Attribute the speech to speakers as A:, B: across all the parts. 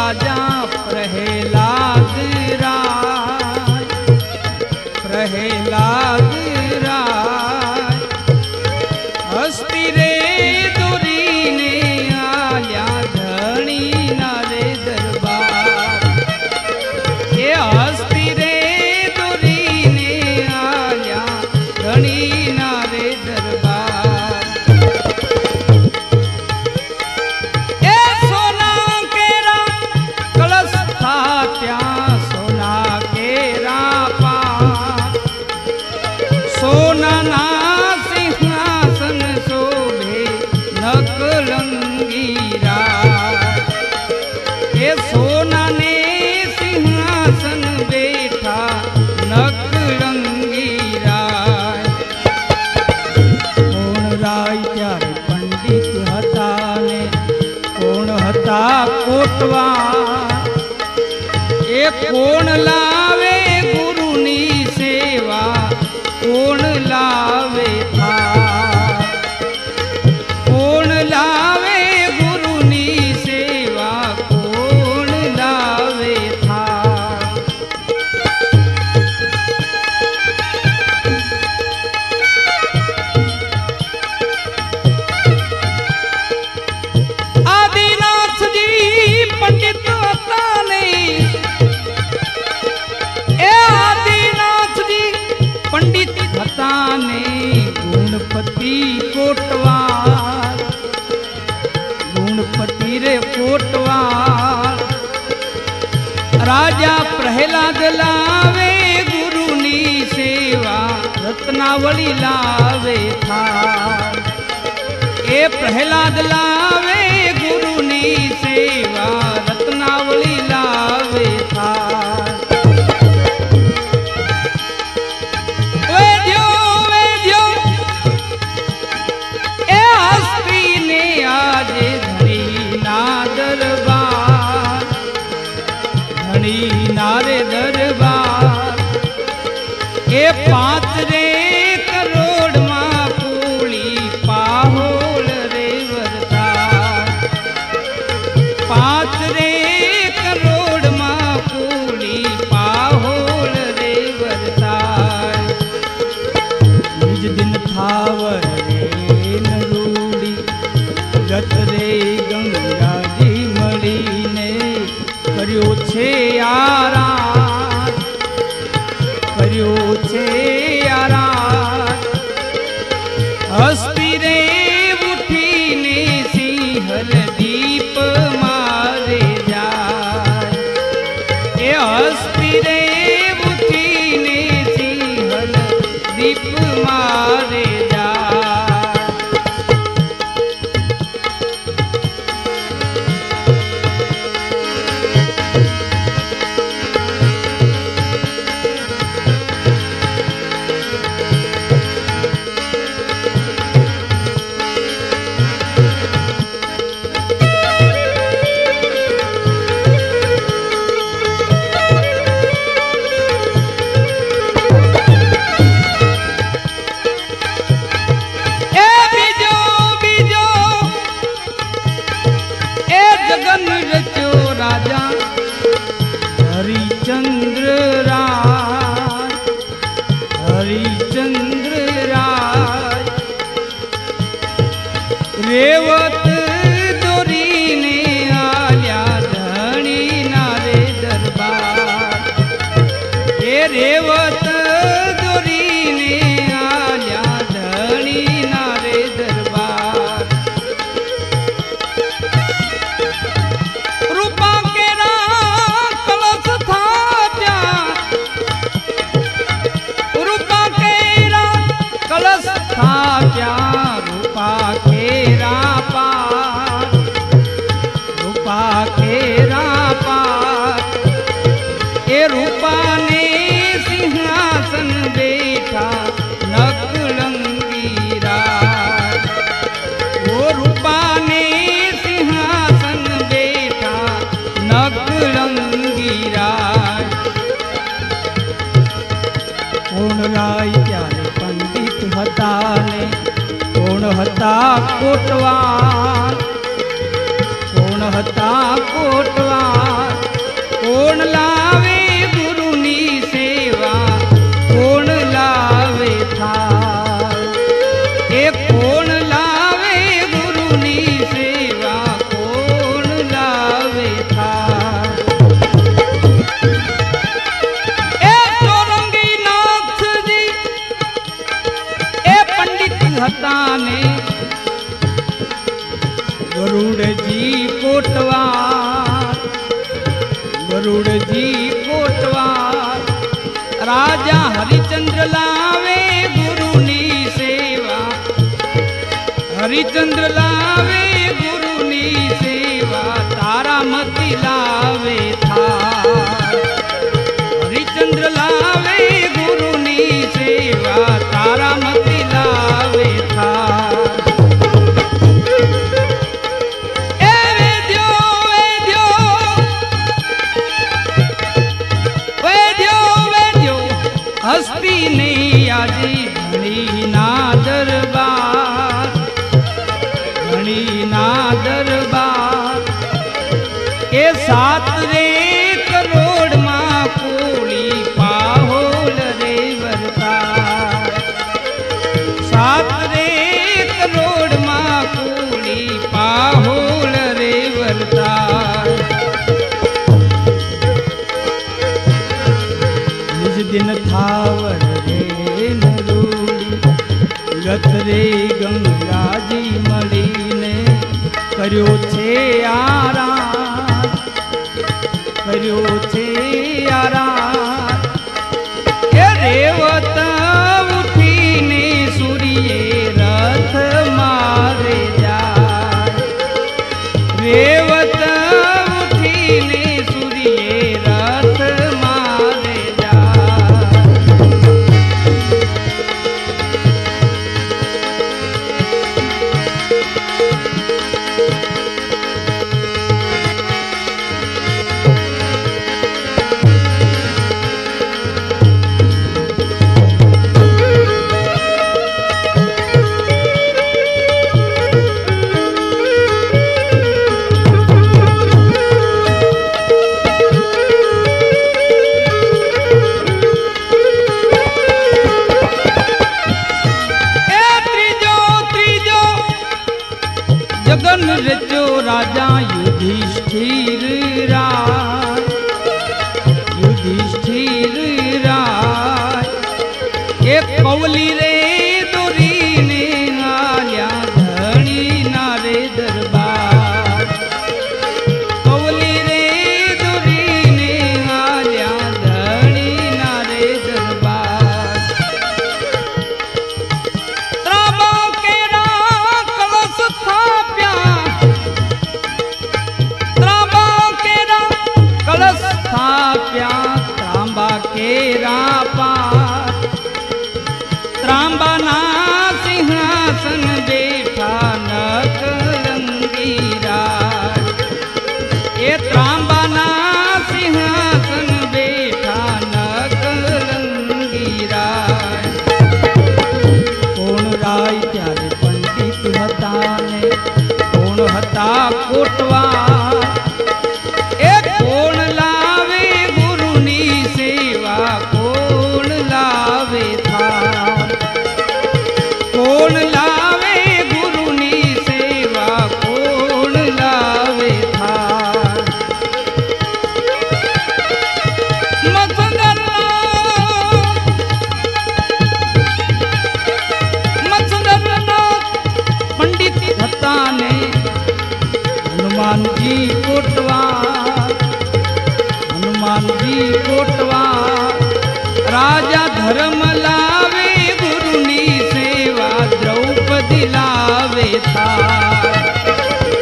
A: राजा प्रहलाद राय, प्रहलाद राय हस्ती रे दूरी ने आया धनी ना रे दरबार। ये हस्ती रे दूरी ने आया धनी ना रे दरबार। ए सोना केरा कलश था त्या सोना केरा पार, सोना ना सिंहासन शोभे नकलंगी राय। ये सोना ने सिंहासन बैठा नकलंगी राय। कोण राय त्यारे पंडित हता ने कोण हता कोटवार। ए कोण लावे गुरुनी सेवा कोण लावे थार, कोण लावे गुरुनी सेवा कोण लावे थार। आदिनाथ जी पंडित हता ने, ए आदिनाथ जी पंडित हता ने गुणपति कोटवार, गुणपति रे कोटवार। राजा प्रहलाद लावे गुरुनी सेवा रत्नावली लावे थार। ए प्रहलाद लावे गुरुनी सेवा रत्नावली लावे थार। वेद्यो वेद्यो ए हस्ती ने आज धनी ना दरबार, धनी ना रे दरबार। ए 5 रे करोड़ मां पूली पाहोल रे वरदार। 5 रे करोड़ मां पूली पाहोल रे वरदार। निज दिन थावर रे नरूड़ी गत रे गंगा जी મળીને કર્યો છે આરાધ, કર્યો છે આરાધ। હસ્તી રે ઉઠીને સિંહલ દીપ મારે જાય। એ હસ્તી રે ઉઠીને સિંહલ દીપ મારે જાય। ए बीजो बीजो ए जगन रचो राजा हरिचंद्र राय, हरिचंद्र राय। रेवत दोरी ने आल्या धनी ना रे दरबार। ए रेवत दोरी ने आल्या धनी ना रे दरबार। रूपा केरा कलश था त्या, रूपा केरा कलश था त्या रूपा केरा पार, रूपा केरा पार। ए रूपा ने सिंहासन बैठा नकलंगी राय। वो रूपा ने सिंहासन बैठा नकलंगी राय। कोण राय त्यारे पंडित हता ने कोण हता कोटवार, कोण हता कोटवार। કોણ લાવે ગુરુની સેવા કોણ લાવે થાળ એ કોણ લાવે ગુરુની સેવા કોણ લાવે થાળ એ ચોરંગી નાથજી એ પંડિત હતા ને ગરુડજી કોટવાર ગરુડજી કોટવાર રાજા હરિચંદ્ર લાવે ગુરુની સેવા હરિચંદ્ર લાવે ગુરુની સેવા તારામતી લાવે થાળ હરિચંદ્ર લાવે ગુરુની સેવા તારામતી લાવે થાળ હસ્તી ને આજે ધણીના દરબાર ધણીના દરબાર એ 7 રે કરોડમાં કોળી પાહોલ રે વરતાર 7 રે કરોડમાં કોળી પાહોલ રે વરતાર दिन थावर रे नरूड़ी गत रे गंगाजी मळीने कर्यो छे आराम कर्यो छे आराम ए रेवत उठीने सूर्ये रथ मारे जाय रेवत उठीने सूर्ये रथ मारे जगन रचो राजा युधिष्ठिर राय युधिष्ठिर राय एक कवली रे दोरी ने आल्या धणी ना रे दरबार कवली रे दोरी ने आल्या धणी ना रे दरबार त्राबा केरा कलश था कलश स्थाप्या तांबा केरा पार तांबाना सिंहासन बैठा नकलंगी राज ए तांबाना सिंहासन बैठा नकलंगी राज कोण राय त्यारे पंडित हता ने कोण हता कोटवार कोण लावे गुरुनी सेवा कोण लावे थाळ कोण लावे गुरुनी सेवा कोण लावे थाळ मत्सरनाथ पंडित હતા ને હનુમાનજી કોટવાર हनुमानजी कोटवार राजा धर्म लावे गुरुनी सेवा द्रौपदी लावे थाळ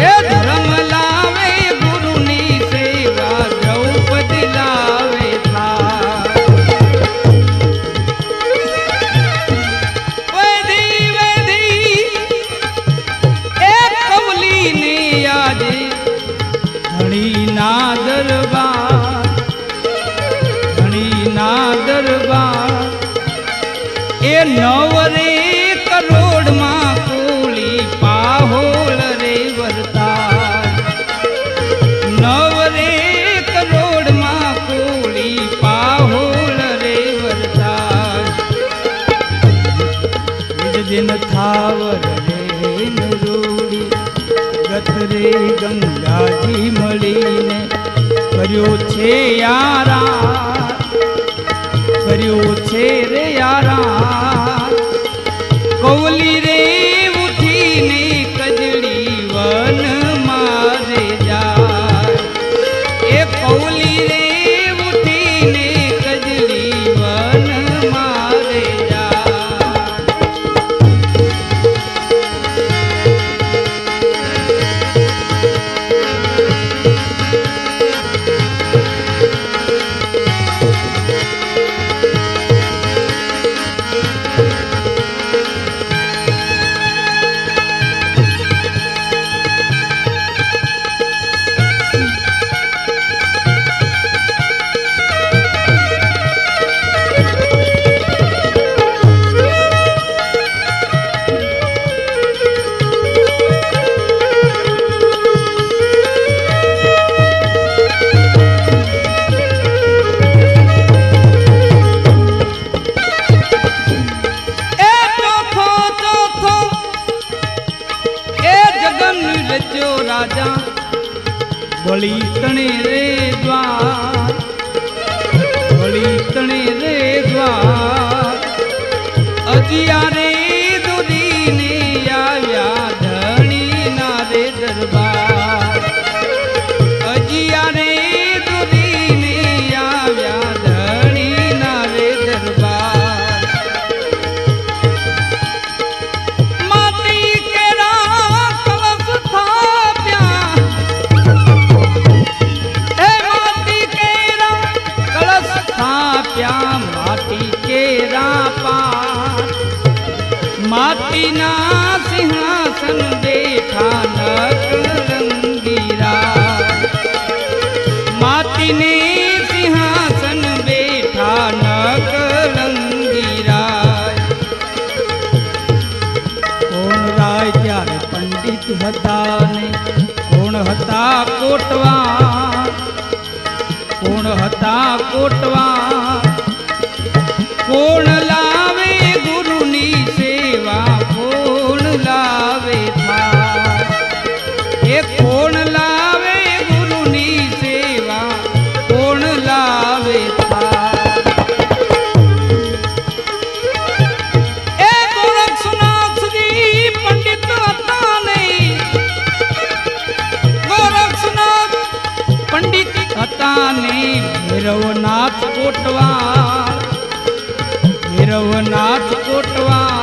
A: हे धर्म लावे गुरुनी सेवा द्रौपदी लावे थाळ वेदी वेदी एक कवली ने आजे धणी ना दरबार दरबार ए 9 रे करोड़ मां कोली पाहोल रे वरतार 9 रे करोड़ मां રે ગંગાજી મળીને કર્યો છે યારા, કર્યો છે રે યારા. કૌલી રે ઉઠીને કજડી વન મારે જાય, એ કૌલી રે ઉઠીને કજડી વન મારે જાય. રાજા બળી તણે રે દ્વાર, બળી તણે રે દ્વાર. અજિયારે દોડીને આવ્યા ધણી ના રે દરબાર, અજિયારે દોડીને આવ્યા ધણી ના રે દરબાર. માટી કેરા કલશ થાપ્યા, હે માટી કેરા કલશ થાપ્યા, માટી કેરા પાર. માટીના સિંહાસન બેઠા નકરંગીરા, માટીને સિંહાસન બેઠા નકરંગીરા. કોણ રાય ત્યારે પંડિત હતા ને કોણ હતા કોટવા, કોણ હતા કોટવા. કોણ લાવે ગુરુની સેવા, કોણ લાવે થાળ, એ કોણ લાવે ગુરુની સેવા, કોણ લાવે થાળ. એ ગોરક્ષનાથજી પંડિત હતા નહીં, ગોરક્ષનાથ પંડિત હતા નહીં. ભૈરવનાથ કોટવા, ભૈરવનાથ કોટવા.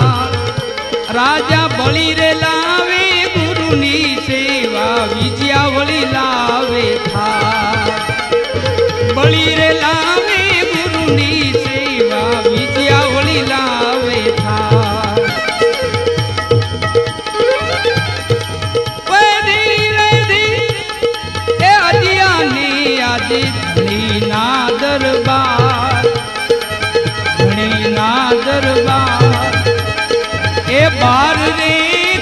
A: રાજા બળી રે લાવે ગુરુની સેવા, વિજયા વળી લાવે થાળ. બળી રે લાવે ગુરુની સેવા, વિજયા વળી લાવે થાળ. વેધી વેધી એ અજિયાની આજે ધણીના દરબાર, ધણીના દરબાર. એ 12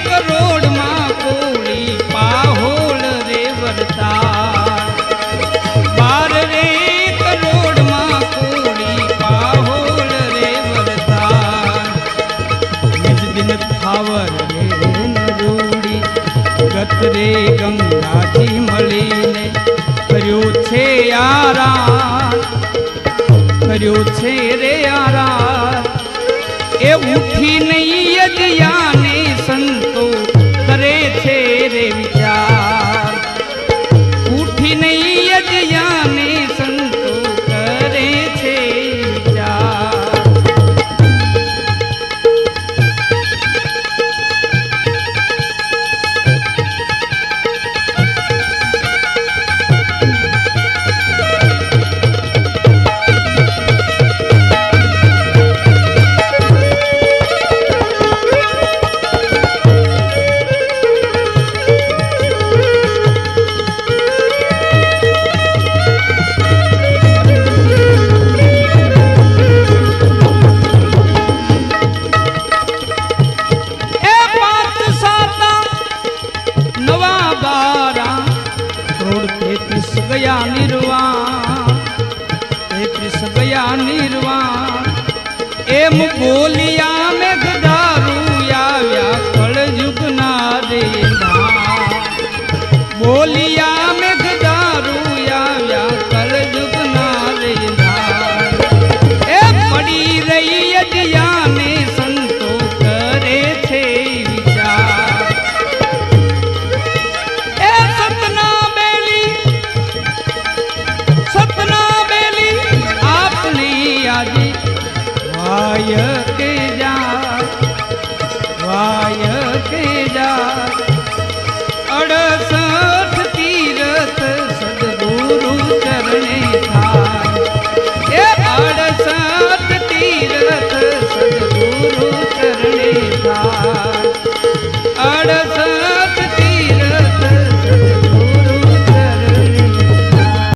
A: કરોડમાં કોળી પાહોળ રે વરતાર, 12 કરોડમાં કોળી પાહોળ રે વરતાર. નિજ દિન થાવર રે નરૂડી, ગત રે ગંગાજી મળીને કર્યો છે યારા, કર્યો છે રે યારા. એ ઉઠી નહીં યજ્ઞાને સંતો કરે છે રે વિચાર, ઉઠી નહીં યજ્ઞાને સંતો કરે છે વિચાર. ગયા નિર્વાણ, 33 ગયા નિર્વાણ. એમ બોલિયા મેઘધારું આવ્યા કળયુગના રે નામ, બોલિયા